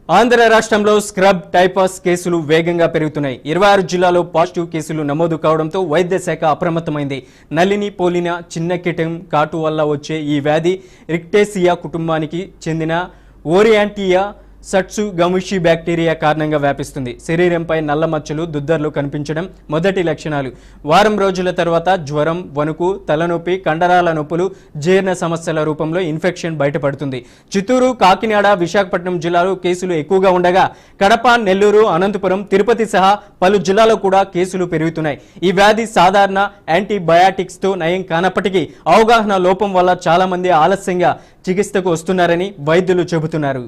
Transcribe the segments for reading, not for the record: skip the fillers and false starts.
ఆంధ్ర రాష్ట్రంలో స్క్రబ్ టైఫాస్ కేసులు వేగంగా పెరుగుతున్నాయి. 26 జిల్లాలో పాజిటివ్ కేసులు నమోదు కావడంతో వైద్య శాఖ అప్రమత్తమైంది. నల్లిని పోలిన చిన్న కీటం కాటు వల్ల వచ్చే ఈ వ్యాధి రిక్టేసియా కుటుంబానికి చెందిన ఓరియాంటియా సట్సు గముషి బ్యాక్టీరియా కారణంగా వ్యాపిస్తుంది. శరీరంపై నల్ల మచ్చలు, దుద్దర్లు కనిపించడం మొదటి లక్షణాలు. వారం రోజుల తర్వాత జ్వరం, వణుకు, తలనొప్పి, కండరాల నొప్పులు, జీర్ణ సమస్యల రూపంలో ఇన్ఫెక్షన్ బయటపడుతుంది. చిత్తూరు, కాకినాడ, విశాఖపట్నం జిల్లాలో కేసులు ఎక్కువగా ఉండగా కడప, నెల్లూరు, అనంతపురం, తిరుపతి సహా పలు జిల్లాలో కూడా కేసులు పెరుగుతున్నాయి. ఈ వ్యాధి సాధారణ యాంటీబయాటిక్స్తో నయం కానప్పటికీ అవగాహన లోపం వల్ల చాలా మంది ఆలస్యంగా చికిత్సకు వస్తున్నారని వైద్యులు చెబుతున్నారు.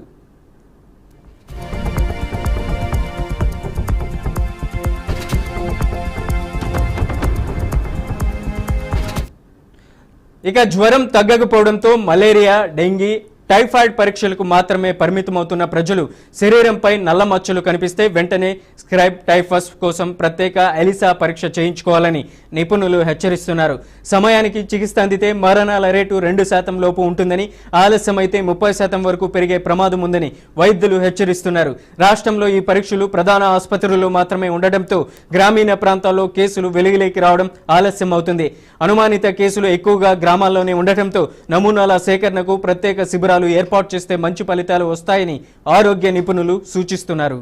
ఇక జ్వరం తగ్గకపోవడంతో మలేరియా, డెంగీ, టైఫాయిడ్ పరీక్షలకు మాత్రమే పరిమితమవుతున్న ప్రజలు శరీరంపై నల్ల మచ్చలు కనిపిస్తే వెంటనే స్క్రబ్ టైఫాస్ కోసం ప్రత్యేక ఎలిసా పరీక్ష చేయించుకోవాలని నిపుణులు హెచ్చరిస్తున్నారు. సమయానికి చికిత్స అందితే మరణాల రేటు 2% లోపు ఉంటుందని, ఆలస్యమైతే 30% వరకు పెరిగే ప్రమాదం ఉందని వైద్యులు హెచ్చరిస్తున్నారు. రాష్ట్రంలో ఈ పరీక్షలు ప్రధాన ఆసుపత్రుల్లో మాత్రమే ఉండడంతో గ్రామీణ ప్రాంతాల్లో కేసులు వెలుగులోకి రావడం ఆలస్యం అవుతుంది. అనుమానిత కేసులు ఎక్కువగా గ్రామాల్లోనే ఉండటంతో నమూనాల సేకరణకు ప్రత్యేక శిబిరాలు ఏర్పాటు చేస్తే మంచి ఫలితాలు వస్తాయని ఆరోగ్య నిపుణులు సూచిస్తున్నారు.